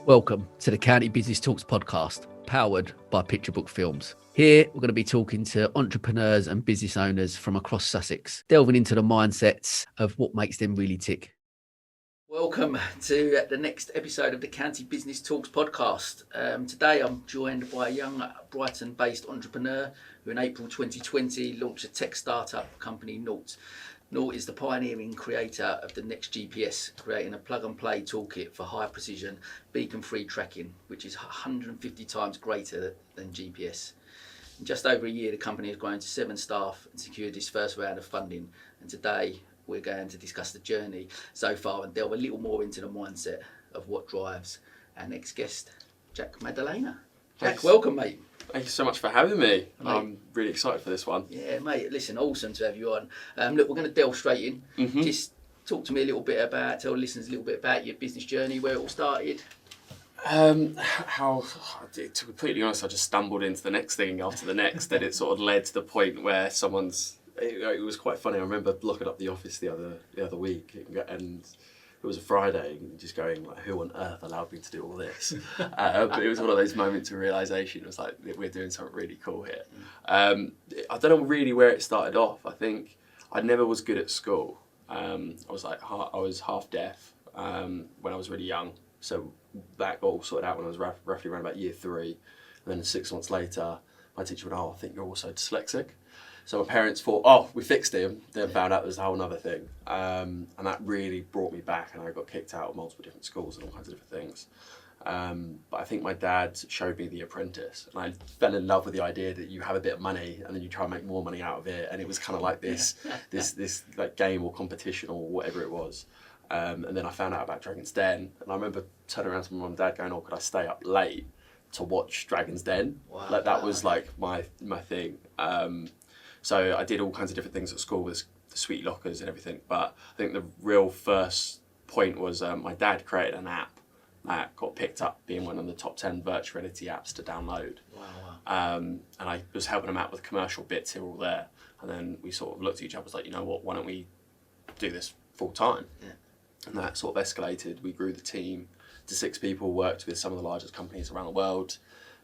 Welcome to the County Business Talks podcast, powered by Picture Book Films. Here, we're going to be talking to entrepreneurs and business owners from across Sussex, delving into the mindsets of what makes them really tick. Welcome to the next episode of the County Business Talks podcast. Today, I'm joined by a young Brighton-based entrepreneur who in April 2020 launched a tech startup company, Naurt. Naurt is the pioneering creator of the next GPS, creating a plug-and-play toolkit for high-precision, beacon-free tracking, which is 150 times greater than GPS. In just over a year, the company has grown to 7 staff and secured its first round of funding. And today, we're going to discuss the journey so far and delve a little more into the mindset of what drives our next guest, Jack Maddalena. Jack, welcome, mate. Thank you so much for having me. Mate. I'm really excited for this one. Yeah, mate. Listen, awesome to have you on. Look, we're going to delve straight in. Just talk to me a little bit about, tell listeners a little bit about your business journey, where it all started. To be completely honest, I just stumbled into the next thing after the next, and it sort of led to the point where it was quite funny. I remember looking up the office the other week, and it was a Friday, and just going like, who on earth allowed me to do all this? But it was one of those moments of realisation. It was like, we're doing something really cool here. I don't know really where it started off. I think I never was good at school. I was half deaf when I was really young. So that got all sorted out when I was roughly around about year 3. And then 6 months later, my teacher went, I think you're also dyslexic. So my parents thought, we fixed him, then found out there was a whole other thing. And that really brought me back, and I got kicked out of multiple different schools and all kinds of different things. But I think my dad showed me The Apprentice, and I fell in love with the idea that you have a bit of money and then you try and make more money out of it. And it was kind of like this like game or competition or whatever it was. And then I found out about Dragon's Den, and I remember turning around to my mum and dad going, could I stay up late to watch Dragon's Den? Wow. Like that was like my thing. So I did all kinds of different things at school with the sweet lockers and everything. But I think the real first point was my dad created an app that got picked up being one of the top 10 virtual reality apps to download. Wow. And I was helping him out with commercial bits here or there. And then we sort of looked at each other, was like, you know what, why don't we do this full time? Yeah. And that sort of escalated. We grew the team to 6 people, worked with some of the largest companies around the world.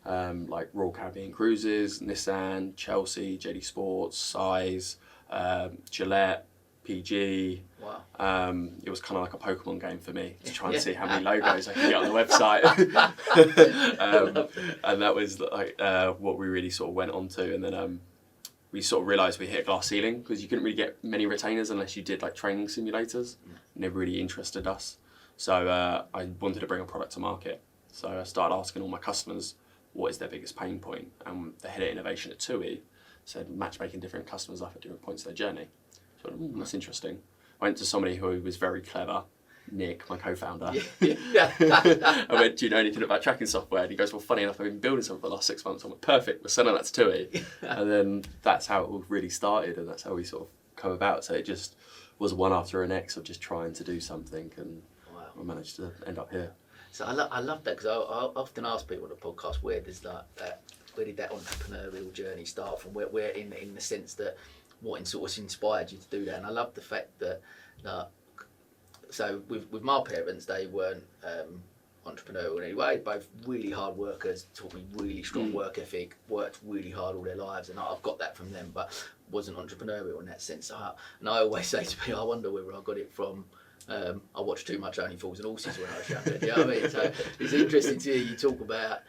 Like Royal Caribbean Cruises, Nissan, Chelsea, JD Sports, Size, Gillette, PG. Wow. It was kind of like a Pokemon game for me to try and see how many logos I could get on the website. And that was like what we really sort of went on to. And then we sort of realised we hit a glass ceiling because you couldn't really get many retainers unless you did like training simulators. Never really interested us. So I wanted to bring a product to market. So I started asking all my customers, what is their biggest pain point? And the head of innovation at TUI said matchmaking different customers up at different points of their journey. So that's interesting. I went to somebody who was very clever, Nick, my co-founder. I went, do you know anything about tracking software? And he goes, well, funny enough, I've been building something for the last 6 months. I went, perfect, we're sending that to TUI. And then that's how it all really started, and that's how we sort of come about. So it just was one after the next of just trying to do something, and I managed to end up here. So I love that, because I often ask people on the podcast, where did that entrepreneurial journey start from? Where in the sense that what sort of inspired you to do that? And I love the fact that so with my parents, they weren't entrepreneurial in any way. Both really hard workers, taught me really strong work ethic, worked really hard all their lives, and I've got that from them, but wasn't entrepreneurial in that sense. And I always say to people, I wonder whether I got it from I watched too much Only Fools and Horses when I was younger. You know what I mean? So it's interesting to hear you talk about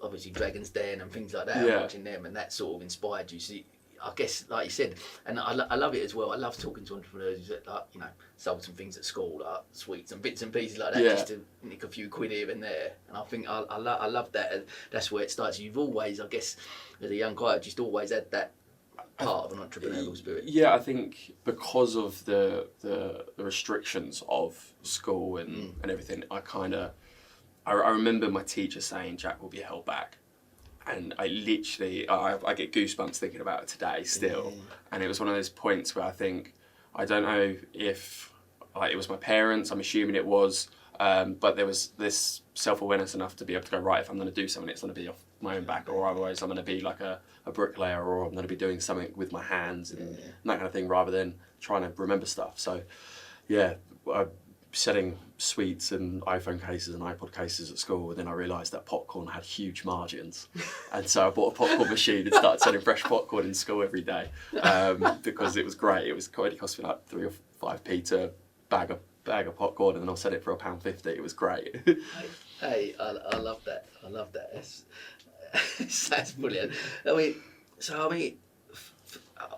obviously Dragon's Den and things like that. Yeah. Watching them, and that sort of inspired you. So I guess, like you said, and I love it as well. I love talking to entrepreneurs that, like, you know, sold some things at school, like sweets and bits and pieces like that, just to nick a few quid here and there. And I think I love that. And that's where it starts. You've always, I guess, as a young guy, just always had that part of an entrepreneurial spirit. Yeah, I think because of the restrictions of school and everything, I remember my teacher saying, Jack will be held back. And I literally, I get goosebumps thinking about it today still. Yeah. And it was one of those points where I don't know if it was my parents, I'm assuming it was, but there was this self-awareness enough to be able to go, right, if I'm going to do something, it's going to be off my own back, or otherwise I'm going to be like a bricklayer, or I'm going to be doing something with my hands and that kind of thing, rather than trying to remember stuff. So yeah, setting sweets and iPhone cases and iPod cases at school, and then I realised that popcorn had huge margins, and so I bought a popcorn machine and started selling fresh popcorn in school every day, because it was great. It only cost me like 3 or 5p to bag of popcorn, and then I'll sell it for £1.50. It was great. Hey, I love that. I love that. That's brilliant. I mean,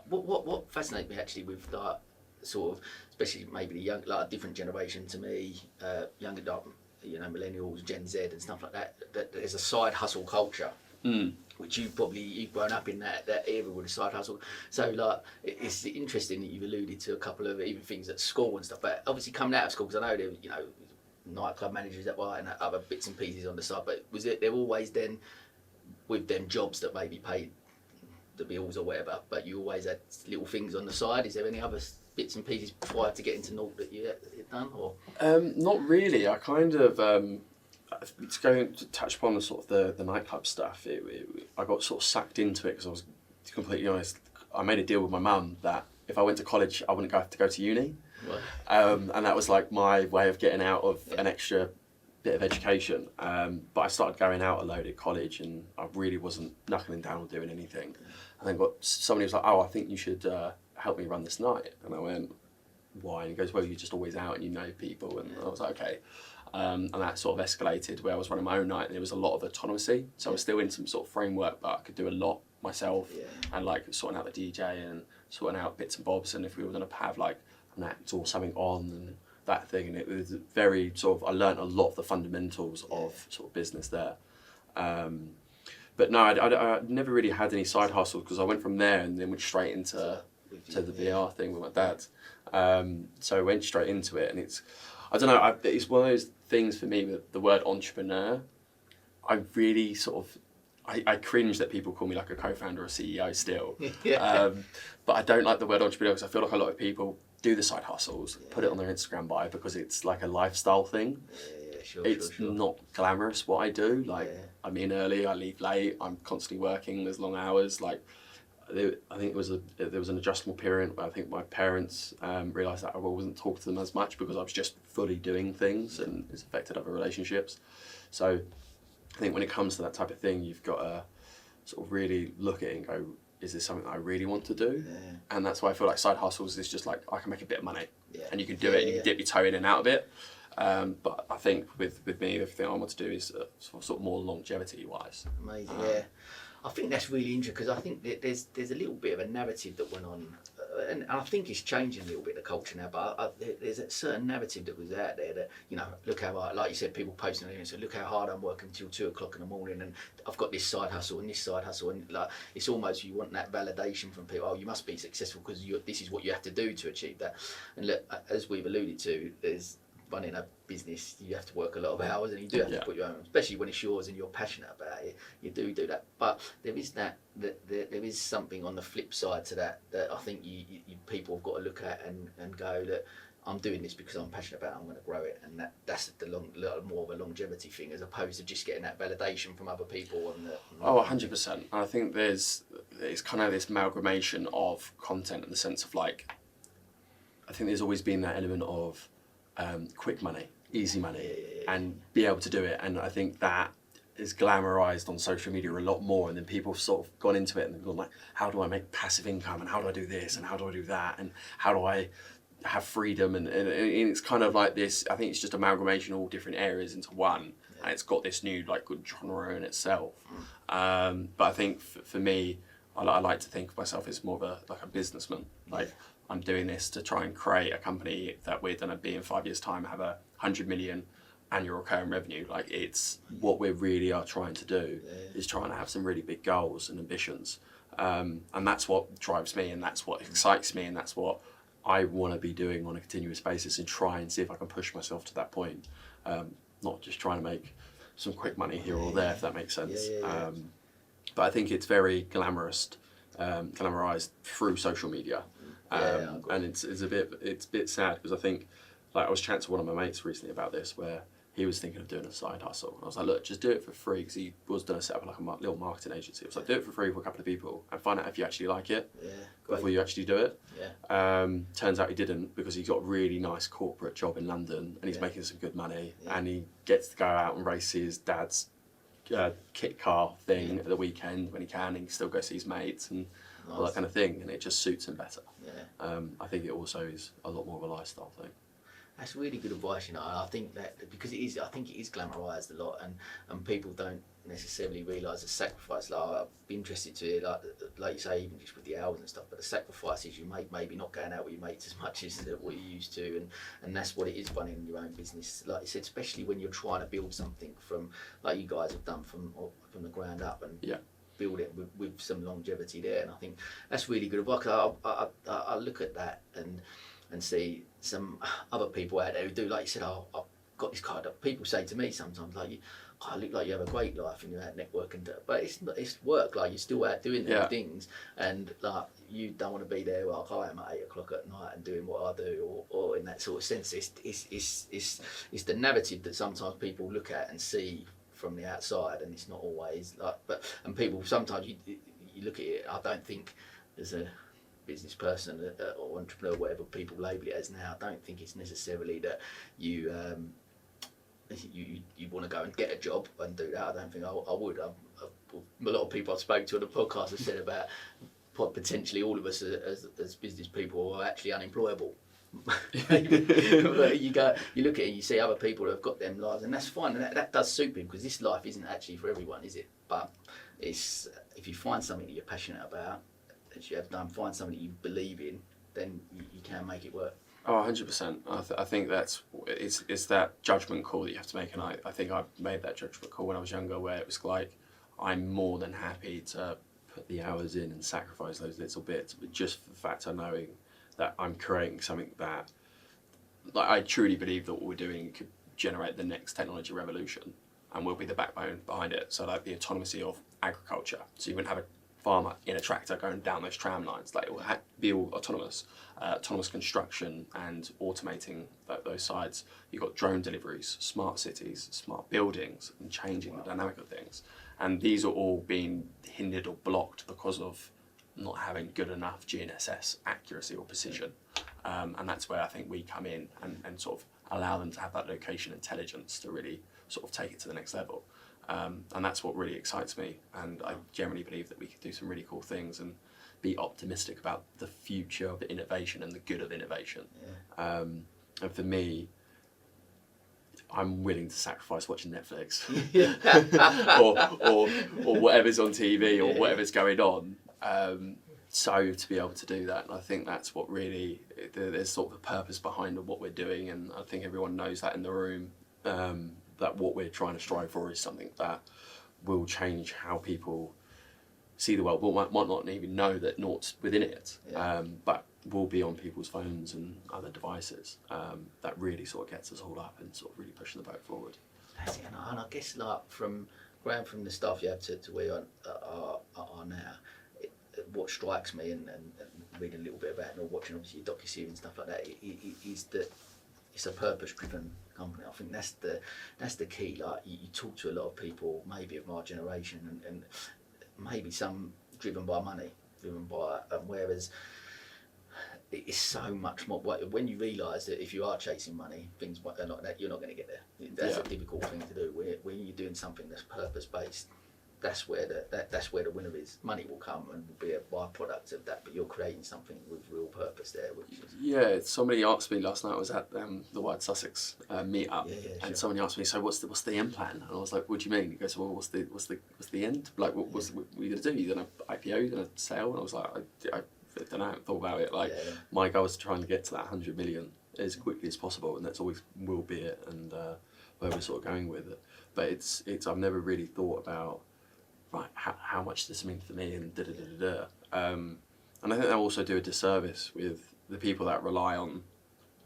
what fascinates me actually with like sort of, especially maybe the young, like a different generation to me, younger, millennials, Gen Z and stuff like that, that there's a side hustle culture, which you've grown up in that era with a side hustle. So like, it's interesting that you've alluded to a couple of even things at school and stuff, but obviously coming out of school, because I know there, nightclub managers that were and other bits and pieces on the side, but was it, they're always then with them jobs that maybe paid the bills or whatever, but you always had little things on the side? Is there any other bits and pieces prior to getting to Naurt that you had done, or? Not really. I kind of, to touch upon the sort of the nightclub stuff, I got sort of sucked into it because I was, completely honest, I made a deal with my mum that if I went to college, I wouldn't have to go to uni. Right. And that was like my way of getting out of an extra bit of education. But I started going out a load at college, and I really wasn't knuckling down or doing anything. And then somebody was like, "Oh, I think you should help me run this night." And I went, "Why?" And he goes, "Well, you're just always out and you know people." And I was like, "Okay." And that sort of escalated where I was running my own night, and there was a lot of autonomy. So I was still in some sort of framework, but I could do a lot myself, and like sorting out the DJ and sorting out bits and bobs. And if we were going to have like an act or something on and that thing, and it was very sort of, I learned a lot of the fundamentals of sort of business there. But no, I never really had any side hustles, because I went from there and then went straight into the VR thing with my dad. So I went straight into it, and it's one of those things for me with the word entrepreneur. I really sort of, I cringe that people call me like a co-founder or CEO still. But I don't like the word entrepreneur, because I feel like a lot of people do the side hustles, put it on their Instagram bio because it's like a lifestyle thing. It's not glamorous what I do. Like, I'm in early, I leave late, I'm constantly working, there's long hours. Like, I think there was an adjustable period where I think my parents realised that I wasn't talking to them as much because I was just fully doing things, and it's affected other relationships. So I think when it comes to that type of thing, you've got to sort of really look at it and go, is this something that I really want to do? And that's why I feel like side hustles is just like, I can make a bit of money, and you can do it, and you can dip your toe in and out of it. But I think with me, everything I want to do is sort of more longevity wise. Amazing, I think that's really interesting, because I think that there's a little bit of a narrative that went on, and I think it's changing a little bit, the culture now, but there's a certain narrative that was out there that, look how, like you said, people posting on it and say, look how hard I'm working until 2 o'clock in the morning, and I've got this side hustle and this side hustle, and like, it's almost, you want that validation from people. Oh, you must be successful because this is what you have to do to achieve that. And look, as we've alluded to, there's running a business, you have to work a lot of hours, and you do have to put your own, especially when it's yours and you're passionate about it, you do that. But there is there is something on the flip side to that I think you people have got to look at and go, that I'm doing this because I'm passionate about it, I'm going to grow it, and that's more of a longevity thing, as opposed to just getting that validation from other people. 100%. I think it's kind of this amalgamation of content in the sense of, like, I think there's always been that element of quick money, easy money, and be able to do it. And I think that is glamorized on social media a lot more, and then people have sort of gone into it and gone like, how do I make passive income, and how do I do this, and how do I do that, and how do I have freedom, and it's kind of like this, I think it's just amalgamation of all different areas into one, and it's got this new like good genre in itself. But I think for me, I like to think of myself as more of a businessman. Like, I'm doing this to try and create a company that we're going to be in 5 years' time, have 100 million annual recurring revenue. Like, it's what we really are trying to do, is trying to have some really big goals and ambitions. And that's what drives me, and that's what excites me, and that's what I want to be doing on a continuous basis, and try and see if I can push myself to that point. Not just trying to make some quick money here or there, if that makes sense. But I think it's very glamorized through social media. And it's a bit sad, because I think, like, I was chatting to one of my mates recently about this, where he was thinking of doing a side hustle. And I was like, look, just do it for free, because he was going to set up like a little marketing agency. I was like, do it for free for a couple of people and find out if you actually like it before you actually do it. Turns out he didn't, because he got a really nice corporate job in London, and he's making some good money, and he gets to go out and race his dad's kit car thing at the weekend when he can, and he still go see his mates and all that kind of thing, and it just suits him better. I think it also is a lot more of a lifestyle thing. That's really good advice, you know. I think that because I think it is glamorised a lot, and people don't necessarily realise the sacrifice. Like, I'd be interested to hear, like you say, even just with the hours and stuff, but the sacrifices you make, maybe not going out with your mates as much as what you used to, and that's what it is running your own business. Like you said, especially when you're trying to build something from, like you guys have done from the ground up, and build it with some longevity there. And I think that's really good advice. I look at that and see some other people out there who do, like you said, I've got this card. People say to me sometimes, like, I look like you have a great life and you're out networking, but it's work. Like, you're still out doing them things, and like, you don't want to be there like I am at 8 o'clock at night and doing what I do, or in that sort of sense. It's the narrative that sometimes people look at and see from the outside, and it's not always like. And people sometimes you look at it. I don't think as a business person or entrepreneur, whatever people label it as now, I don't think it's necessarily that you want to go and get a job and do that. I don't think I would. A lot of people I spoke to on the podcast have said about potentially all of us as business people are actually unemployable. But you look at it and you see other people who have got them lives, and that's fine, and that does suit people, because this life isn't actually for everyone, is it? But it's, if you find something that you're passionate about, as you have done, find something that you believe in, then you can make it work. Oh, 100%. I think it's that judgment call that you have to make, and I think I made that judgment call when I was younger, where it was like, I'm more than happy to put the hours in and sacrifice those little bits, but just for the fact of knowing that I'm creating something that, like, I truly believe that what we're doing could generate the next technology revolution, and will be the backbone behind it. So like the autonomy of agriculture. So you wouldn't have a farmer in a tractor going down those tram lines. Like, it will be all autonomous. Autonomous construction and automating those sides. You've got drone deliveries, smart cities, smart buildings, and changing the dynamic of things. And these are all being hindered or blocked because of not having good enough GNSS accuracy or precision. And that's where I think we come in and sort of allow them to have that location intelligence to really sort of take it to the next level. And that's what really excites me. And I generally believe that we could do some really cool things and be optimistic about the future of innovation and the good of innovation. And for me, I'm willing to sacrifice watching Netflix or whatever's on TV or whatever's going on. So to be able to do that, and I think that's what really, there's sort of a purpose behind what we're doing, and I think everyone knows that in the room, that what we're trying to strive for is something that will change how people see the world. We might not even know that Naurt's within it, but will be on people's phones and other devices. That really sort of gets us all up and sort of really pushing the boat forward. That's it, and I guess like from the stuff you have to where you are now, what strikes me, and reading a little bit about it, and watching obviously your docu-series and stuff like that, is that it's a purpose-driven company. I think that's the key. Like, you talk to a lot of people, maybe of my generation, and maybe some driven by money, whereas it's so much more. When you realise that if you are chasing money, things are not that, you're not going to get there. That's a difficult thing to do. When you're doing something that's purpose-based, that's where the winner is. Money will come and will be a byproduct of that, but you're creating something with real purpose there. Which is... somebody asked me last night. I was at the Wide Sussex meet-up, and somebody asked me, so what's the end plan? And I was like, what do you mean? He goes, well, what's the end? Like, what are you going to do? You're going to IPO? You're going to sell? And I was like, I don't know. I haven't thought about it. Like, my goal is to try and get to that 100 million as quickly as possible, and that's always will be it, and where we're sort of going with it. But it's I've never really thought about, right, how much does this mean for me, and and I think they'll also do a disservice with the people that rely on,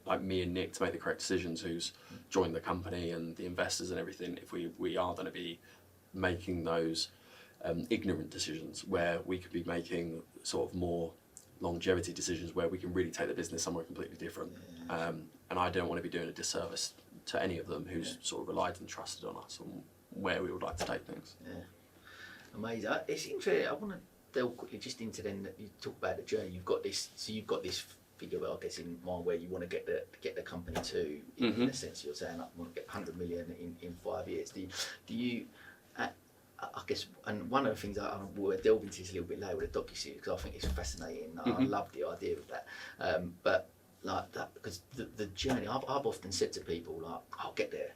like me and Nick, to make the correct decisions, who's joined the company and the investors and everything, if we are going to be making those ignorant decisions, where we could be making sort of more longevity decisions where we can really take the business somewhere completely different. And I don't want to be doing a disservice to any of them who's sort of relied and trusted on us on where we would like to take things. Yeah, amazing. It's interesting. I want to delve quickly just into then that you talk about the journey. You've got this figure, I guess, in mind where you want to get the company to. In a sense, you're saying I want to get 100 million in 5 years. Do you? I guess, and one of the things we'll delve into this a little bit later with the docuseries because I think it's fascinating. I love the idea of that. But like that, because the journey, I've often said to people like, I'll get there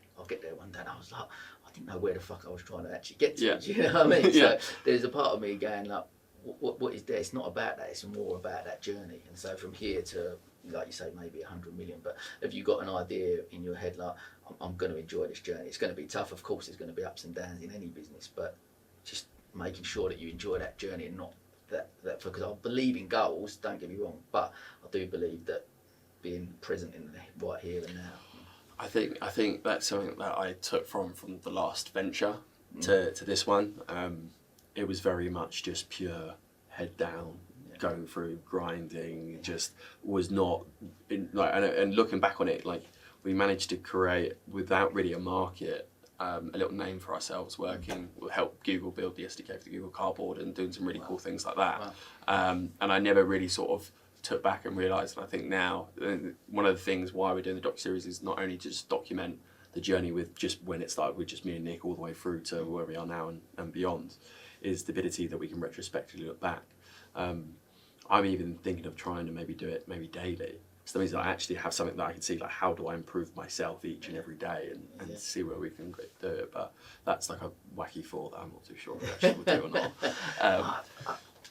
one day. And I was like, I didn't know where the fuck I was trying to actually get to. Yeah. Do you know what I mean? Yeah. So there's a part of me going like, what is there? It's not about that. It's more about that journey. And so from here to, like you say, maybe 100 million. But have you got an idea in your head like, I'm going to enjoy this journey? It's going to be tough, of course. There's going to be ups and downs in any business, but just making sure that you enjoy that journey and not that because I believe in goals. Don't get me wrong, but I do believe that being present in the right here and now. I think that's something that I took from the last venture to this one. It was very much just pure head down, going through grinding. Just was not and looking back on it, like we managed to create without really a market. A little name for ourselves, working, help Google build the SDK for the Google Cardboard and doing some really cool things like that. Wow. And I never really sort of took back and realised, and I think now, one of the things why we're doing the docuseries is not only to just document the journey with just when it started with just me and Nick all the way through to where we are now and beyond, is the ability that we can retrospectively look back. I'm even thinking of trying to maybe do it daily. So that means that I actually have something that I can see, like how do I improve myself each and every day and see where we can do it. But that's like a wacky thought that I'm not too sure if we actually will do or not.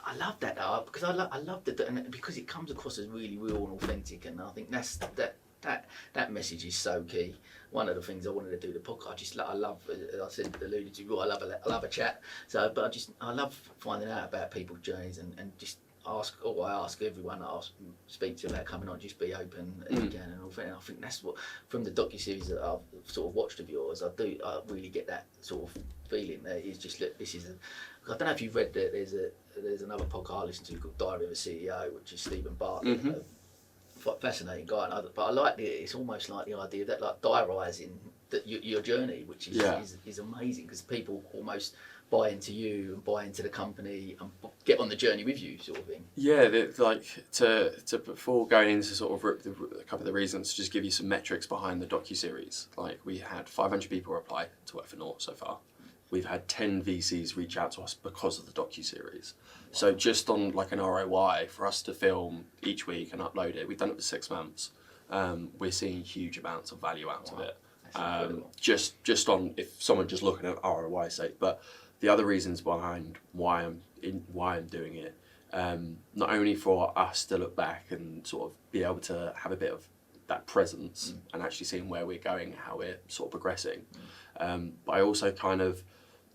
I love that though, because I love that, and because it comes across as really real and authentic, and I think that message is so key. One of the things I wanted to do the podcast, I love, as I said, alluded to, I love a chat. So, but I love finding out about people's journeys and just I ask everyone that I speak to about coming on, just be open as you can and authentic. I think that's what, from the docuseries that I've sort of watched of yours, I really get that sort of feeling that it's just, look, this is I don't know if you've read that there's another podcast I listen to called Diary of a CEO, which is Stephen Bartlett, fascinating guy. But I like it's almost like the idea of that, like diarising that your journey, which is amazing because people almost buy into you and buy into the company and get on the journey with you, sort of thing. Yeah, like to before going into sort of a couple of the reasons, to just give you some metrics behind the docuseries. Like we had 500 people apply to work for Naurt so far. We've had 10 VCs reach out to us because of the docuseries. Wow. So just on like an ROI for us to film each week and upload it, we've done it for 6 months. We're seeing huge amounts of value out of it. Just on if someone just looking at ROI sake, but the other reasons behind why I'm doing it, not only for us to look back and sort of be able to have a bit of that presence and actually seeing where we're going, how we're sort of progressing, but I also kind of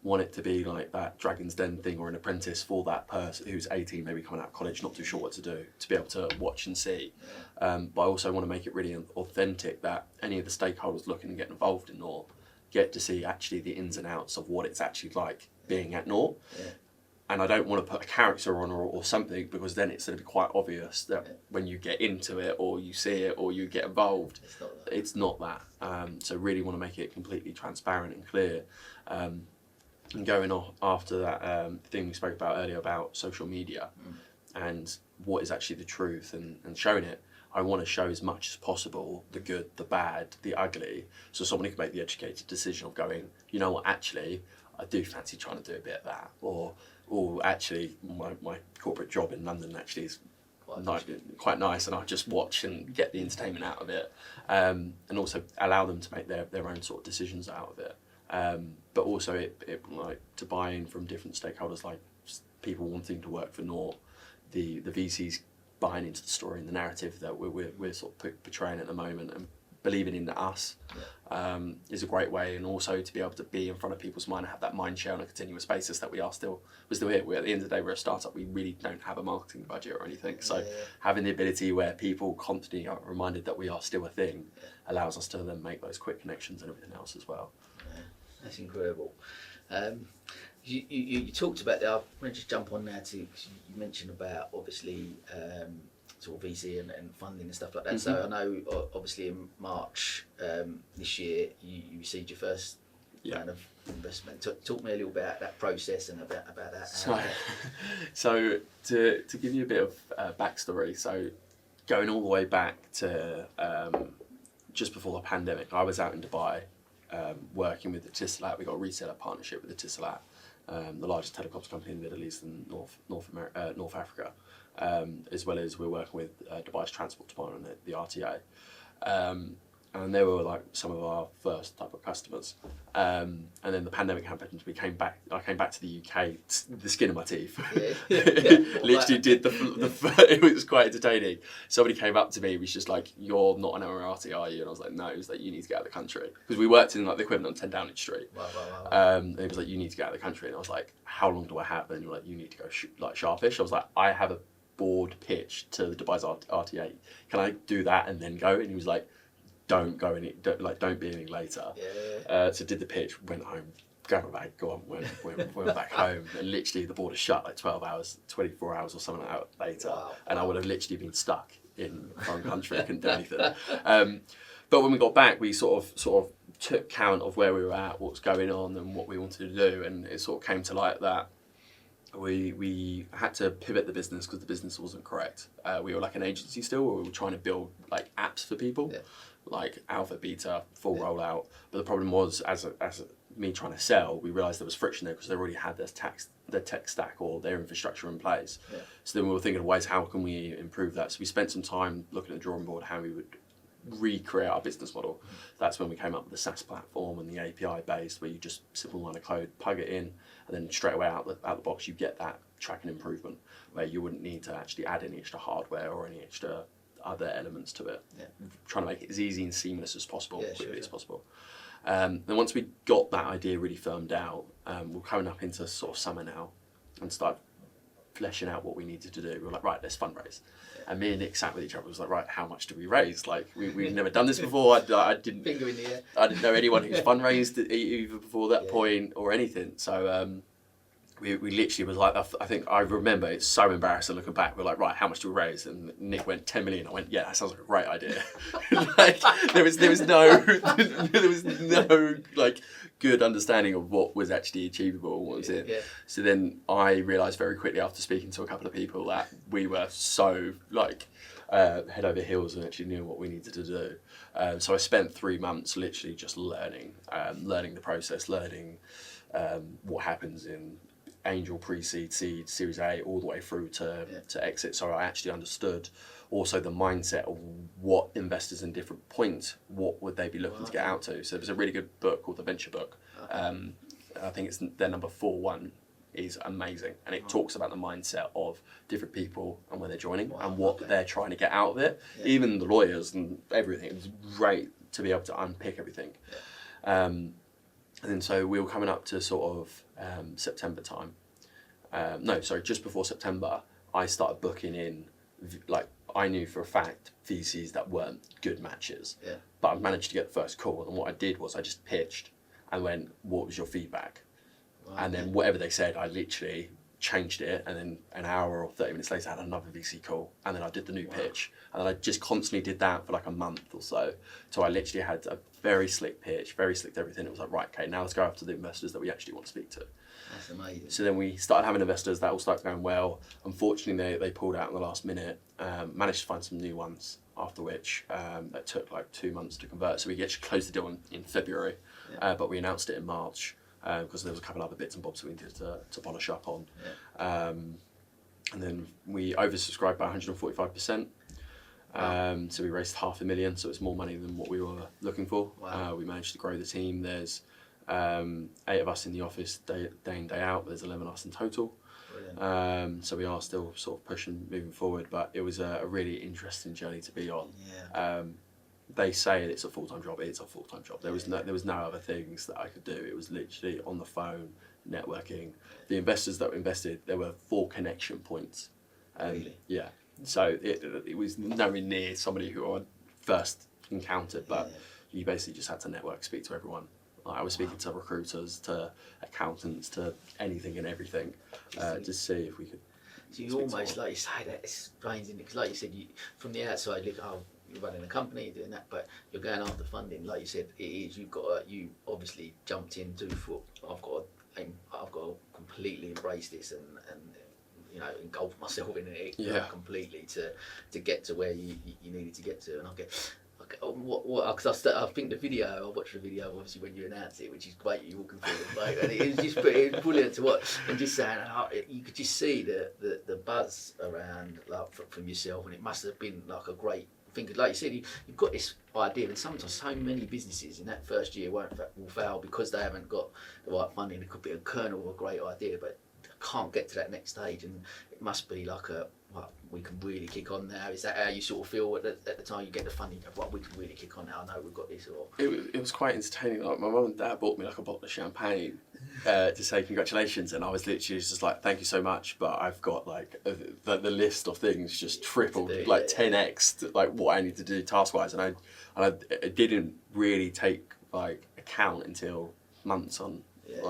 want it to be like that Dragon's Den thing or an apprentice for that person who's 18, maybe coming out of college, not too sure what to do, to be able to watch and see. But I also want to make it really authentic that any of the stakeholders looking and getting involved in Naurt get to see actually the ins and outs of what it's actually like being at Naurt. And I don't want to put a character on or something, because then it's going to be quite obvious that when you get into it or you see it or you get involved, it's not that. So really want to make it completely transparent and clear. And going off after that thing we spoke about earlier about social media and what is actually the truth and showing it, I want to show as much as possible the good, the bad, the ugly, so someone can make the educated decision of going, you know what, actually, I do fancy trying to do a bit of that, or actually my corporate job in London actually is quite nice and I'll just watch and get the entertainment out of it, and also allow them to make their own sort of decisions out of it. But also it like to buy in from different stakeholders, like people wanting to work for Naurt, the VCs buying into the story and the narrative that we're sort of portraying at the moment, and believing in us is a great way, and also to be able to be in front of people's mind and have that mind share on a continuous basis that we're still here. At the end of the day, we're a startup. We really don't have a marketing budget or anything. So having the ability where people constantly are reminded that we are still a thing allows us to then make those quick connections and everything else as well. That's incredible. You talked about that. I'm going to just jump on now to, cause you mentioned about obviously sort of VC and funding and stuff like that. So I know obviously in March this year you received your first round of investment. Talk me a little bit about that process and about that. So to give you a bit of backstory, so going all the way back to just before the pandemic, I was out in Dubai working with the Etisalat. We got a reseller partnership with the Etisalat, the largest telecoms company in the Middle East and North Africa, as well as we're working with Dubai's transport department, the RTA. And they were like some of our first type of customers. And then the pandemic happened. I came back to the UK, the skin of my teeth. Literally did it was quite entertaining. Somebody came up to me, was just like, "You're not an Emirati, are you?" And I was like, "No." He was like, "You need to get out of the country." Because we worked in like the equivalent of 10 Downing Street. Wow. And he was like, "You need to get out of the country." And I was like, "How long do I have?" And he was like, "You need to go sharpish." I was like, "I have a board pitch to the Dubai's RTA. Can I do that and then go?" And he was like, don't be any later. So did the pitch, went home, grabbed my bag, went back home, and literally the border shut like 12 hours, 24 hours or something like that later. Wow. And I would have literally been stuck in a foreign country, I couldn't do anything. But when we got back, we sort of took count of where we were at, what was going on and what we wanted to do, and it sort of came to light that we had to pivot the business because the business wasn't correct. We were like an agency still, where we were trying to build like apps for people. Like alpha, beta, full rollout. But the problem was, as me trying to sell, we realised there was friction there because they already had their tech stack or their infrastructure in place. So then we were thinking of ways, how can we improve that? So we spent some time looking at the drawing board, how we would recreate our business model. That's when we came up with the SaaS platform and the API based, where you just simple line of code, plug it in, and then straight away out the box you get that tracking improvement, where you wouldn't need to actually add any extra hardware or any extra other elements to it. Trying to make it as easy and seamless as possible, quickly as possible. Then once we got that idea really firmed out, we're coming up into sort of summer now and start fleshing out what we needed to do. We were like, right, let's fundraise. And me and Nick sat with each other, was like, right, how much do we raise? Like, we've never done this before. I didn't Finger in the air. I didn't know anyone who's fundraised either before that point or anything. So we literally was like, I think I remember, it's so embarrassing looking back. We're like, right, how much do we raise? And Nick went 10 million. I went, yeah, that sounds like a great idea. Like, there was no like good understanding of what was actually achievable, what was it. So then I realised very quickly after speaking to a couple of people that we were so like head over heels and actually knew what we needed to do. So I spent 3 months literally just learning the process, learning what happens in angel, pre-seed, seed, Series A, all the way through to exit. So I actually understood also the mindset of what investors in different points, what would they be looking to get out to. So there's a really good book called The Venture Book. I think it's their number 4.1 is amazing. And it talks about the mindset of different people and when they're joining and what they're trying to get out of it. Even the lawyers and everything. It was great to be able to unpick everything. And then so we were coming up to sort of September time. Just before September, I started booking in, like I knew for a fact VCs that weren't good matches, but I managed to get the first call. And what I did was I just pitched and went, what was your feedback? And then whatever they said, I literally changed it. And then an hour or 30 minutes later, I had another VC call. And then I did the new pitch. And then I just constantly did that for like a month or so. So I literally had a very slick pitch, very slick everything. It was like, right, okay, now let's go after the investors that we actually want to speak to. That's amazing. So then we started having investors, that all started going well. Unfortunately, they pulled out in the last minute, managed to find some new ones, after which that took like 2 months to convert. So we actually closed the deal in February, but we announced it in March because there was a couple other bits and bobs we needed to polish up on. And then we oversubscribed by 145%. So we raised $500,000, so it's more money than what we were looking for. We managed to grow the team. There's 8 of us in the office day in, day out. There's 11 of us in total. So we are still sort of pushing, moving forward, but it was a really interesting journey to be on. They say it's a full-time job. It's a full-time job. There was no other things that I could do. It was literally on the phone, networking. The investors that invested, there were 4 connection points. Really? Yeah. So it was nowhere near somebody who I first encountered, but you basically just had to network, speak to everyone. Like I was speaking to recruiters, to accountants, to anything and everything, to see if we could. So you almost, like you say, that it's strange, isn't it? Because like you said, from the outside, look, you're running a company, you're doing that, but you're going after funding. Like you said, it is, you obviously jumped into, I've got to completely embrace this and engulf myself in it completely to get to where you needed to get to. And because I think I watched the video obviously when you announced it, which is great. You're walking through the boat, and it was brilliant to watch. And just saying, you could just see the buzz around from yourself, and it must have been like a great thing. Like you said, you've got this idea, and sometimes so many businesses in that first year will fail because they haven't got the right funding. It could be a kernel of a great idea, but can't get to that next stage, and it must be like we can really kick on now. Is that how you sort of feel at the time you get the funding? We can really kick on now. I know we've got this. Or it was quite entertaining. Like my mum and dad bought me like a bottle of champagne to say congratulations, and I was literally just like, thank you so much, but I've got like the list of things just tripled, 10x like what I need to do task wise, and I didn't really take like account until months on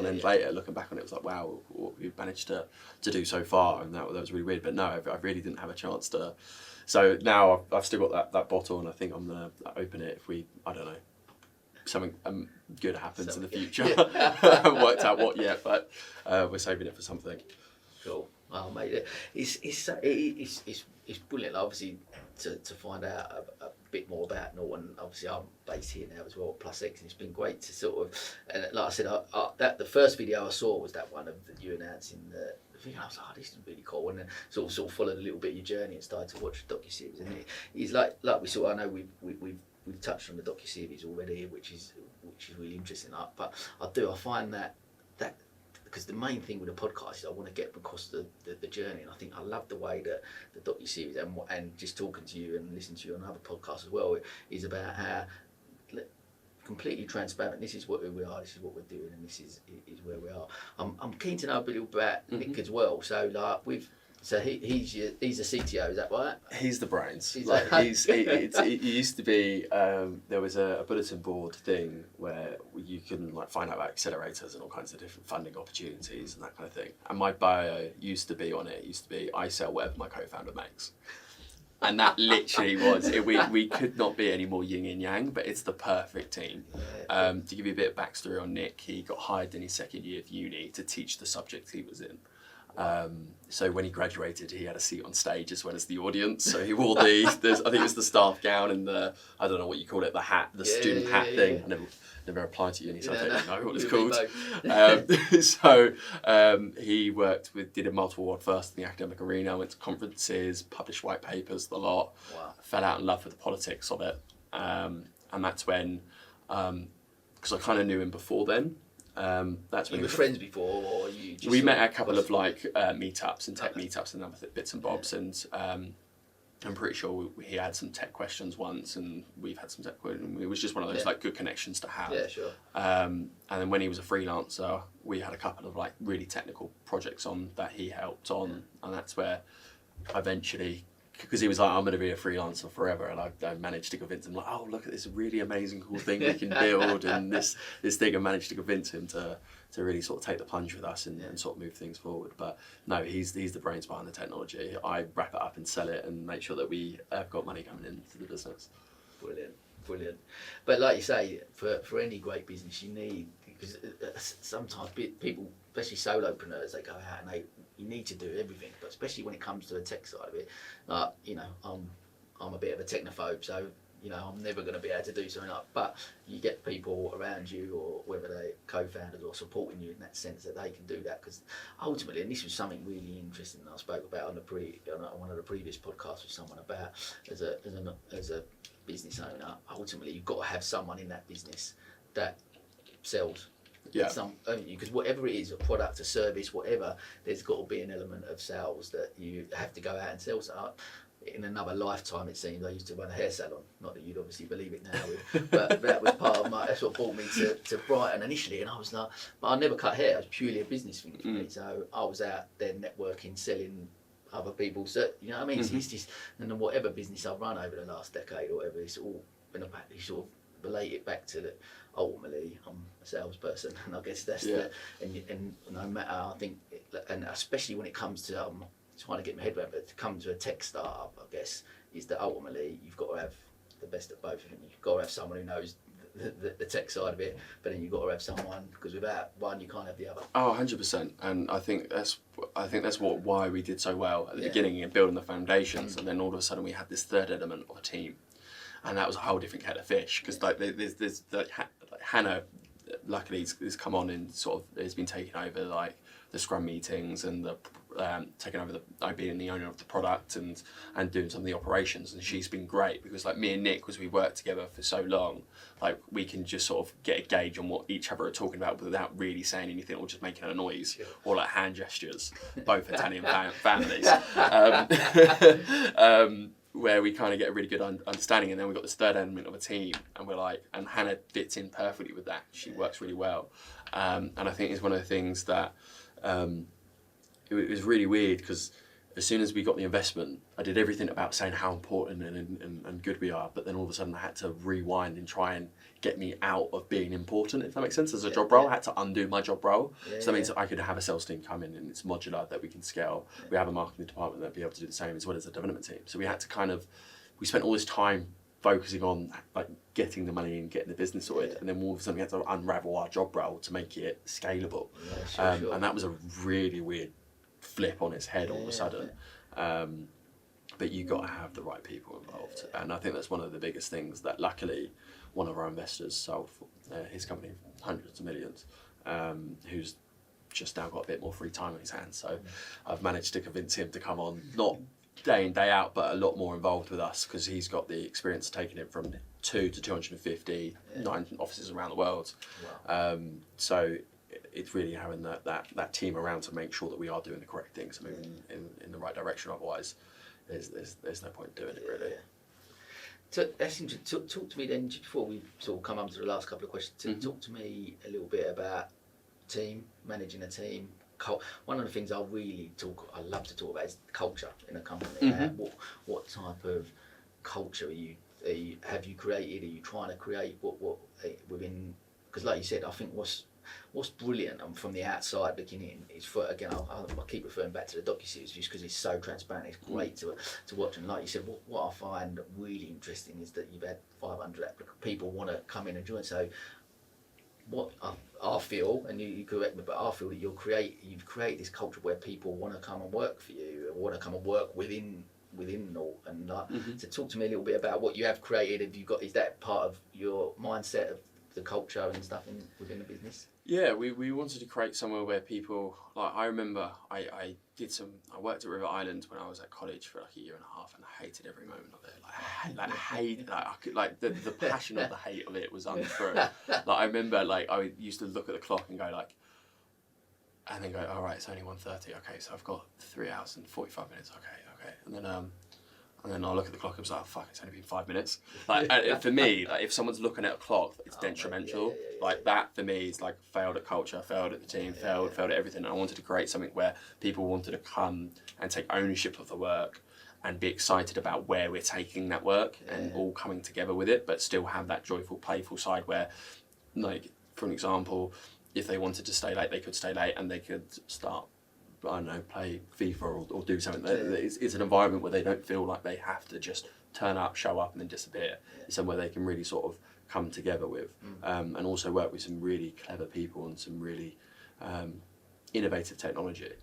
end later. Looking back on it, it was like, wow, what we've managed to do so far, and that was really weird. But no, I really didn't have a chance to. So now I've still got that bottle, and I think I'm gonna open it if I don't know, something good happens in the future. I haven't worked out what yet, but we're saving it for something. Cool. Oh, mate, it's brilliant. Obviously, to find out a bit more about Naurt, and obviously I'm based here now as well, +X, and it's been great to sort of. And like I said, that the first video I saw was that one of you announcing the thing. I was like, this is really cool, and then sort of followed a little bit of your journey and started to watch the docuseries. And it's like we sort of, I know we've touched on the docuseries already, which is really interesting. But I find that because the main thing with the podcast is I want to get across the journey, and I think I love the way that the docuseries and just talking to you and listening to you on other podcasts as well is about how completely transparent. This is what we are. This is what we're doing, and this is where we are. I'm keen to know a bit about Nick as well. So he's the CTO, is that right? He's the brains. It used to be there was a bulletin board thing where you can like find out about accelerators and all kinds of different funding opportunities and that kind of thing. And my bio used to be I sell whatever my co-founder makes. And that literally was it. We could not be any more yin and yang, but it's the perfect team. To give you a bit of backstory on Nick, he got hired in his second year of uni to teach the subject he was in. So when he graduated, he had a seat on stage as well as the audience. So he wore I think it was the staff gown and I don't know what you call it, the hat, student hat thing. I never applied to uni, so I don't even know what it's called. He did a multiple award first in the academic arena, went to conferences, published white papers, the lot. Wow. Fell out in love with the politics of it. And that's when, because I kind of knew him before then. That's when you were friends before, or you just we met at a couple of meetups and tech meetups and other bits and bobs, and I'm pretty sure he had some tech questions once, and we've had some tech questions. It was just one of those like good connections to have. Yeah, sure. And then when he was a freelancer, we had a couple of like really technical projects on that he helped on, and that's where eventually. Because he was like, I'm going to be a freelancer forever, and I managed to convince him, like, oh, look at this really amazing, cool thing we can build, and this thing, I managed to convince him to really sort of take the plunge with us and sort of move things forward. But no, he's the brains behind the technology. I wrap it up and sell it and make sure that we have got money coming into the business. Brilliant. But like you say, for any great business, you need, because sometimes people, especially solopreneurs, they go out and you need to do everything, but especially when it comes to the tech side of it, I'm a bit of a technophobe, so I'm never going to be able to do something but you get people around you, or whether they're co-founders or supporting you in that sense, that they can do that, because ultimately, and this was something really interesting that I spoke about on one of the previous podcasts with someone about, as a business owner, ultimately you've got to have someone in that business that sells. Yeah. Because whatever it is, a product, a service, whatever, there's got to be an element of sales that you have to go out and sell. So in another lifetime, it seems, I used to run a hair salon. Not that you'd obviously believe it now, but that was part of that's what brought me to Brighton initially. And I was like, but I never cut hair. It was purely a business thing for me. So I was out there networking, selling other people's, you know what I mean? It's just, and then whatever business I've run over the last decade or whatever, it's all been about, you sort of relate it back to that. Ultimately, I'm a salesperson, and I guess that's and no matter, I think, and especially when it comes to trying to get my head around, but to come to a tech startup, I guess, is that ultimately you've got to have the best of both. You've got to have someone who knows the tech side of it, but then you've got to have someone, because without one you can't have the other. Oh, 100%. And I think that's why we did so well at the beginning in building the foundations, and then all of a sudden we had this third element of a team, and that was a whole different kettle of fish, because like there's like Hannah, luckily has come on and sort of has been taking over like the scrum meetings and the taking over being the owner of the product and doing some of the operations, and she's been great, because like me and Nick, because we worked together for so long, like we can just sort of get a gauge on what each other are talking about without really saying anything or just making a noise or like hand gestures, both Italian families, where we kind of get a really good understanding. And then we've got this third element of a team, and we're like, and Hannah fits in perfectly with that. She works really well, and I think it's one of the things that it was really weird, because as soon as we got the investment, I did everything about saying how important and good we are, but then all of a sudden I had to rewind and try and get me out of being important, if that makes sense, as a job role. I had to undo my job role. So that means I could have a sales team come in and it's modular, that we can scale. We have a marketing department that'd be able to do the same, as well as a development team. So we had to we spent all this time focusing on like getting the money and getting the business sorted, and then all of a sudden we had to unravel our job role to make it scalable. Sure. And that was a really weird flip on its head all of a sudden. But you got to have the right people involved, and I think that's one of the biggest things that luckily one of our investors sold his company for hundreds of millions, who's just now got a bit more free time on his hands. So I've managed to convince him to come on, not day in, day out, but a lot more involved with us, because he's got the experience of taking it from 2 to 250, 9 offices around the world. Wow. So it's really having that team around to make sure that we are doing the correct things, moving in the right direction. Otherwise, there's no point doing it, really. So that's interesting. Talk to me then, just before we sort of come up to the last couple of questions. Talk to me a little bit about team, managing a team. One of the things I love to talk about is culture in a company. What type of culture have you created? Are you trying to create what within? Because like you said, I think what's brilliant, and from the outside looking in, is again I'll keep referring back to the docu-series just because it's so transparent. It's great to watch, and like you said, what I find really interesting is that you've had 500 people want to come in and join. So what I feel, and you correct me, but I feel that you've created this culture where people want to come and work for you, want to come and work within Naurt, and so talk to me a little bit about what you have created. Is that part of your mindset of the culture and stuff within the business? Yeah, we wanted to create somewhere where people, like, I remember I worked at River Island when I was at college for like a year and a half, and I hated every moment of it. The passion of the hate of it was untrue. Like, I remember, like, I used to look at the clock and go like, and then go, all right, it's only 1:30. Okay, so I've got 3 hours and 45 minutes. Okay, and then I'll look at the clock and it's like, oh, fuck, it's only been 5 minutes. Like, for me, like, if someone's looking at a clock, it's detrimental. That for me is like failed at culture, failed at the team, failed at everything. And I wanted to create something where people wanted to come and take ownership of the work and be excited about where we're taking that work and all coming together with it, but still have that joyful, playful side where, like, for an example, if they wanted to stay late, they could stay late and they could start, I don't know, play FIFA or do something. It's an environment where they don't feel like they have to just turn up, show up and then disappear. It's somewhere they can really sort of come together with, and also work with some really clever people and some really innovative technology.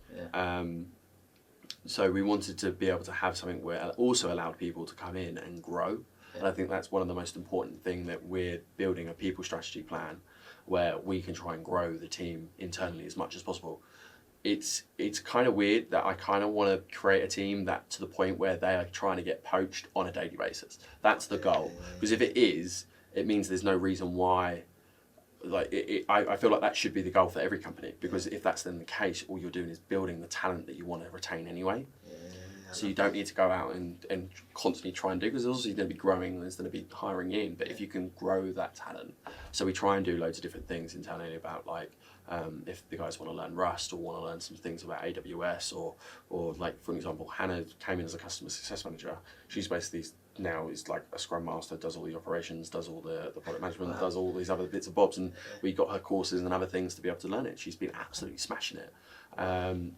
So we wanted to be able to have something where also allowed people to come in and grow. And I think that's one of the most important thing, that we're building a people strategy plan where we can try and grow the team internally as much as possible. It's kind of weird that I kind of want to create a team that to the point where they are trying to get poached on a daily basis. That's the goal. Because if it is, it means there's no reason why. Like, I feel like that should be the goal for every company, because if that's then the case, all you're doing is building the talent that you want to retain anyway. So you don't need to go out and constantly try and do, because there's also going to be growing and there's going to be hiring in, but if you can grow that talent. So we try and do loads of different things internally about, like, if the guys want to learn Rust or want to learn some things about AWS or like, for example, Hannah came in as a customer success manager. She's basically now is like a scrum master, does all the operations, does all the product management, does all these other bits and bobs, and we got her courses and other things to be able to learn it. She's been absolutely smashing it.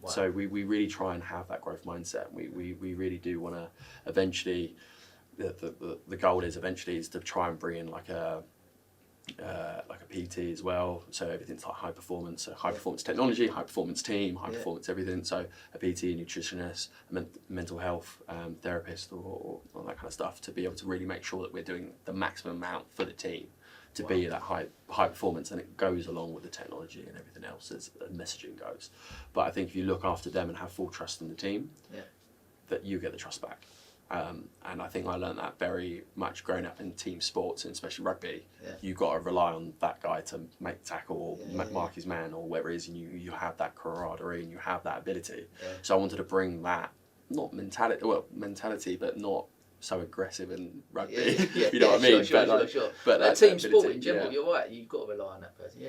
So we really try and have that growth mindset. We really do want to eventually, the goal is eventually is to try and bring in like a PT as well, so everything's like high performance technology, high performance team, high performance everything. So a PT, a nutritionist, a mental health therapist, or that kind of stuff, to be able to really make sure that we're doing the maximum amount for the team to be that high performance, and it goes along with the technology and everything else as messaging goes. But I think if you look after them and have full trust in the team, that you get the trust back. And I think I learned that very much growing up in team sports, and especially rugby. You've got to rely on that guy to make tackle or mark his man or whatever it is, and you have that camaraderie and you have that ability. So I wanted to bring that, not mentality, but not so aggressive in rugby. You know what I mean? Sure. But that team sport in general, you're right. You've got to rely on that person.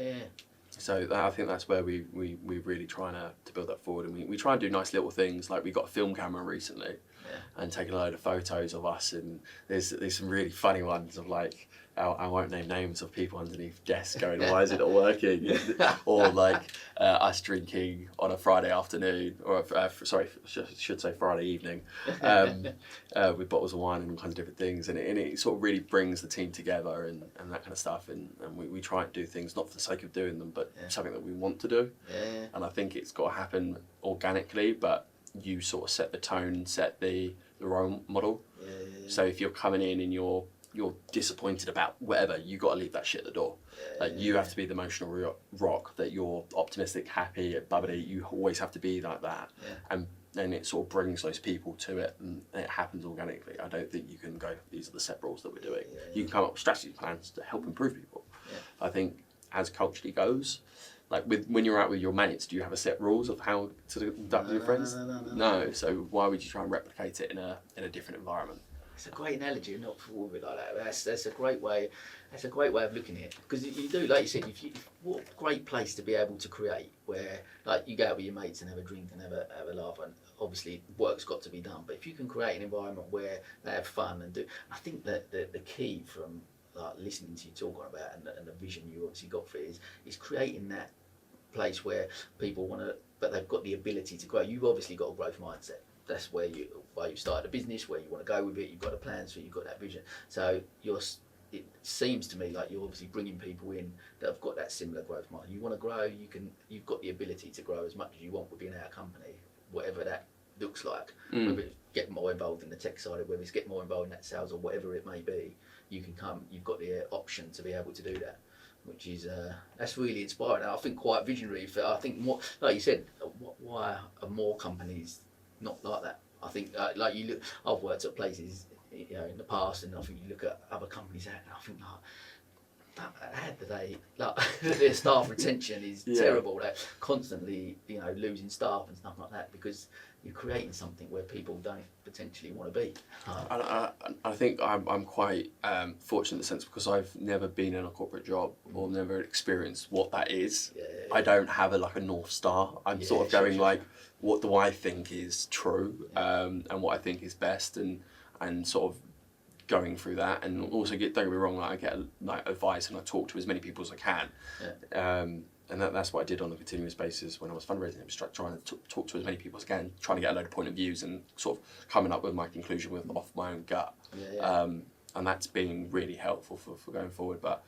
So I think that's where we really trying to build that forward, and we try and do nice little things. Like we got a film camera recently, and taking a load of photos of us, and there's some really funny ones of like, I won't name names of people underneath desks going, why is it not working? Or like us drinking on a Friday afternoon, or should say Friday evening, with bottles of wine and all kinds of different things, and it sort of really brings the team together and that kind of stuff, and we try and do things not for the sake of doing them, but something that we want to do. And I think it's got to happen organically, but you sort of set the tone, set the role model. So if you're coming in and you're disappointed about whatever, you got to leave that shit at the door. You have to be the emotional rock, that you're optimistic, happy, bubbly. You always have to be like that. And then it sort of brings those people to it, and it happens organically. I don't think you can go, these are the set rules that we're doing. You can come up with strategy plans to help improve people. I think as culturally goes, like when you're out with your mates, do you have a set rules of how to conduct with your friends? No. So why would you try and replicate it in a different environment? It's a great analogy, not forward with like that. That's a great way. That's a great way of looking at it, because you do, like you said, what a great place to be able to create, where like you go out with your mates and have a drink and have a laugh, and obviously work's got to be done. But if you can create an environment where they have fun and do, I think that the key from like listening to you talking about and the vision you obviously got for it is creating that place where people want to, but they've got the ability to grow. You've obviously got a growth mindset. That's why you started a business, where you want to go with it. You've got the plans for it, you've got that vision. So it seems to me like you're obviously bringing people in that have got that similar growth mind. You want to grow, you've got the ability to grow as much as you want within our company, whatever that looks like. Whether it's get more involved in the tech side, or whether it's get more involved in that sales, or whatever it may be, you can come. You've got the option to be able to do that, which is that's really inspiring. And I think quite visionary. I think more, like you said, why are more companies not like that? I think like you look, I've worked at places in the past, and I think you look at other companies out, and I think their staff retention is terrible. They're constantly losing staff and stuff like that, because you're creating something where people don't potentially want to be. I think I'm quite fortunate in the sense, because I've never been in a corporate job or never experienced what that is. I don't have a North Star. I'm sort of going like, what do I think is true, and what I think is best, and sort of going through that, and also don't get me wrong, I get advice and I talk to as many people as I can. And that's what I did on a continuous basis when I was fundraising. I was trying to talk to as many people as I can, trying to get a load of point of views and sort of coming up with my conclusion off my own gut. And that's been really helpful for going forward. But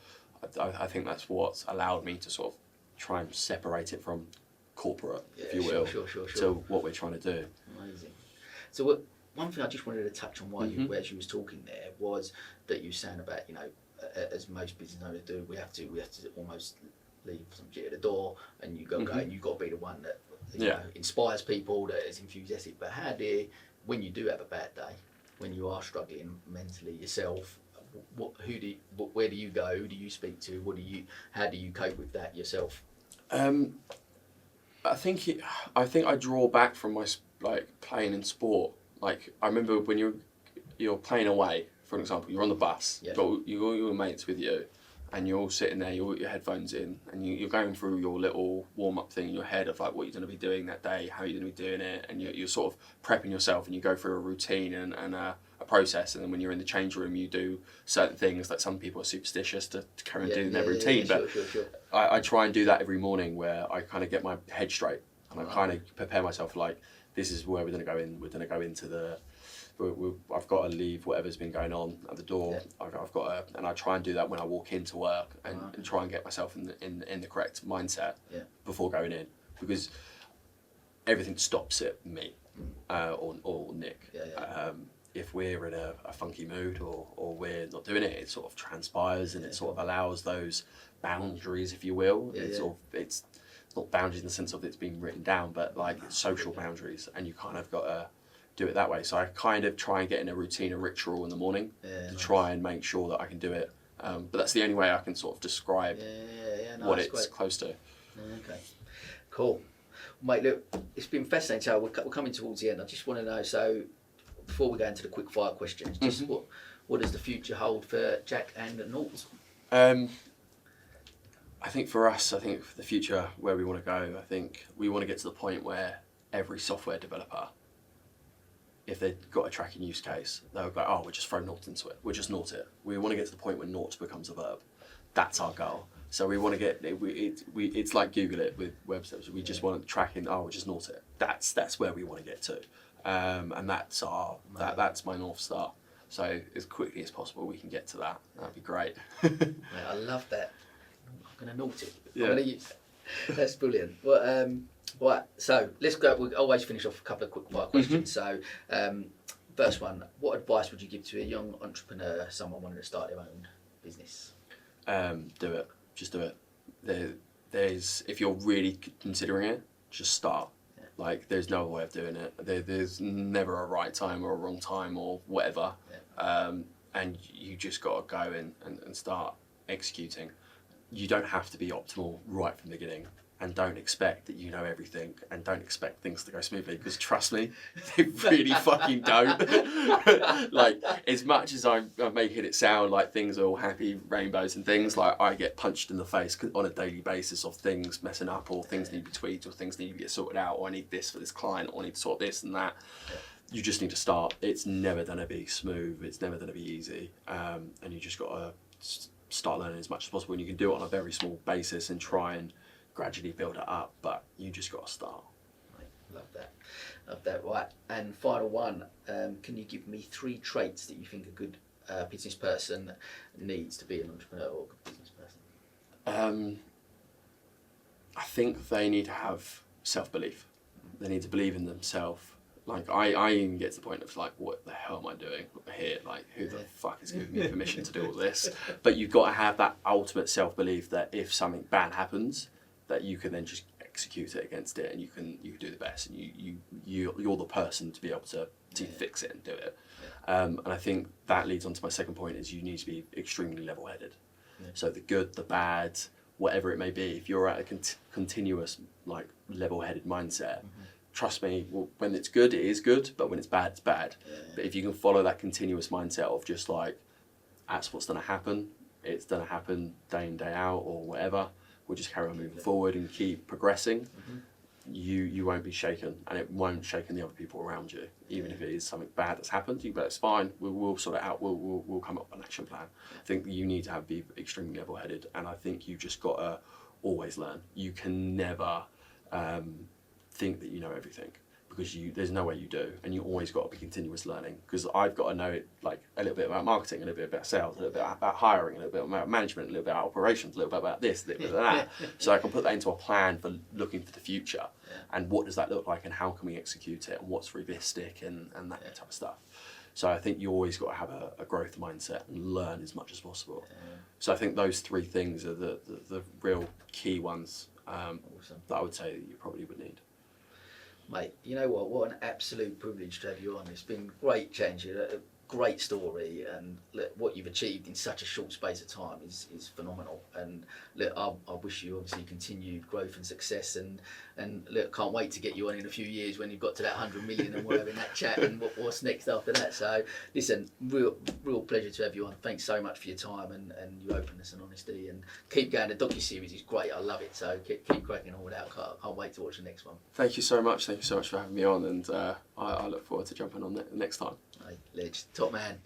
I think that's what's allowed me to sort of try and separate it from corporate, if you will, to what we're trying to do. Amazing. So one thing I just wanted to touch on while you was talking there was that you were saying about, as most business owners do, we have to almost leave some shit at the door, and you go and you've got to be the one that inspires people, that is enthusiastic. But when you do have a bad day, when you are struggling mentally yourself, where do you go? Who do you speak to? How do you cope with that yourself? I think I draw back from my playing in sport. Like I remember when you're playing away, for example, you're on the bus, you've got your mates with you, and you're all sitting there, you've got your headphones in, and you're going through your little warm-up thing in your head of like what you're going to be doing that day, how you're going to be doing it, and you're sort of prepping yourself, and you go through a routine and a process, and then when you're in the change room, you do certain things that some people are superstitious to carry on doing their routine. But sure. I try and do that every morning, where I kind of get my head straight and I kind of prepare myself like, this is where we're going to go in. We're going to go into the. I've got to leave whatever's been going on at the door. I've got to, and I try and do that when I walk into work, and try and get myself in the correct mindset before going in, because everything stops at me or Nick. If we're in a funky mood or we're not doing it, it sort of transpires, and it sort of allows those boundaries, if you will. It's not boundaries in the sense of it's being written down, but like social boundaries, and you kind of got to do it that way. So I kind of try and get in a routine, a ritual in the morning to try and make sure that I can do it. But that's the only way I can sort of describe what it's close to. Okay, cool. Mate, look, it's been fascinating. So we're coming towards the end. I just want to know, so before we go into the quick fire questions, just what does the future hold for Jack and Naurt? I think for us, I think for the future, where we want to go, I think we want to get to the point where every software developer, if they've got a tracking use case, they'll go, oh, we'll just throw Naurt into it. We'll just Naurt it. We want to get to the point where Naurt becomes a verb. That's our goal. So we want to get, it's like Google it with web services. We just want to track in, oh, we'll just Naurt it. That's where we want to get to. And that's that's my North Star. So as quickly as possible, we can get to that. That'd be great. Mate, I love that. I'm going to Naurt it. I'm going to use it. That's brilliant. Well, right, so let's go. We'll always finish off a couple of quick fire questions. So, first one, what advice would you give to a young entrepreneur, someone wanting to start their own business? Do it. Just do it. There's if you're really considering it, just start. Like, there's no way of doing it. There's never a right time or a wrong time or whatever. And you just got to go and start executing. You don't have to be optimal right from the beginning, and don't expect that you know everything, and don't expect things to go smoothly, because trust me, they really fucking don't. Like, as much as I'm making it sound like things are all happy rainbows and things, like, I get punched in the face on a daily basis of things messing up, or things need to be tweaked, or things need to get sorted out, or I need this for this client, or I need to sort this and that. You just need to start. It's never going to be smooth. It's never going to be easy. And you just got to start learning as much as possible, and you can do it on a very small basis and try and gradually build it up, but you just got to start. Love that. Right, and final one, can you give me 3 traits that you think a good business person needs to be an entrepreneur or a good business person? I think they need to have self-belief. They need to believe in themselves. Like, I even get to the point of like, what the hell am I doing here? Like, who the fuck is giving me permission to do all this? But you've got to have that ultimate self-belief that if something bad happens, that you can then just execute it against it, and you can do the best, and you're the person to be able to fix it and do it. And I think that leads on to my second point, is you need to be extremely level-headed. So the good, the bad, whatever it may be, if you're at a continuous like level-headed mindset, trust me, when it's good, it is good, but when it's bad, it's bad. But if you can follow that continuous mindset of just like, that's what's going to happen, it's going to happen day in, day out, or whatever, we'll just carry on moving forward and keep progressing, you won't be shaken, and it won't shake the other people around you. Even if it is something bad that's happened, you go, it's fine, we'll sort it out, we'll come up with an action plan. I think you need to be extremely level-headed, and I think you've just got to always learn. You can never think that you know everything, because there's no way you do, and you always got to be continuous learning. Because I've got to know it, like, a little bit about marketing, a little bit about sales, a little bit about hiring, a little bit about management, a little bit about operations, a little bit about this, a little bit about that. So I can put that into a plan for looking for the future, and what does that look like, and how can we execute it, and what's realistic, and that type of stuff. So I think you always got to have a growth mindset and learn as much as possible. So I think those 3 things are the real key ones that I would say that you probably would need. Mate, you know what an absolute privilege to have you on. It's been great chatting to you, a great story, and look, what you've achieved in such a short space of time is phenomenal. And look, I wish you obviously continued growth and success, and look, can't wait to get you on in a few years when you've got to that 100 million and we're having that chat, and what's next after that. So listen, real pleasure to have you on. Thanks so much for your time and your openness and honesty, and keep going. The docu-series is great, I love it, so keep cracking all that. Can't can't wait to watch the next one. Thank you so much. Thank you so much for having me on, and I look forward to jumping on next time. Hey, Ledge, top man.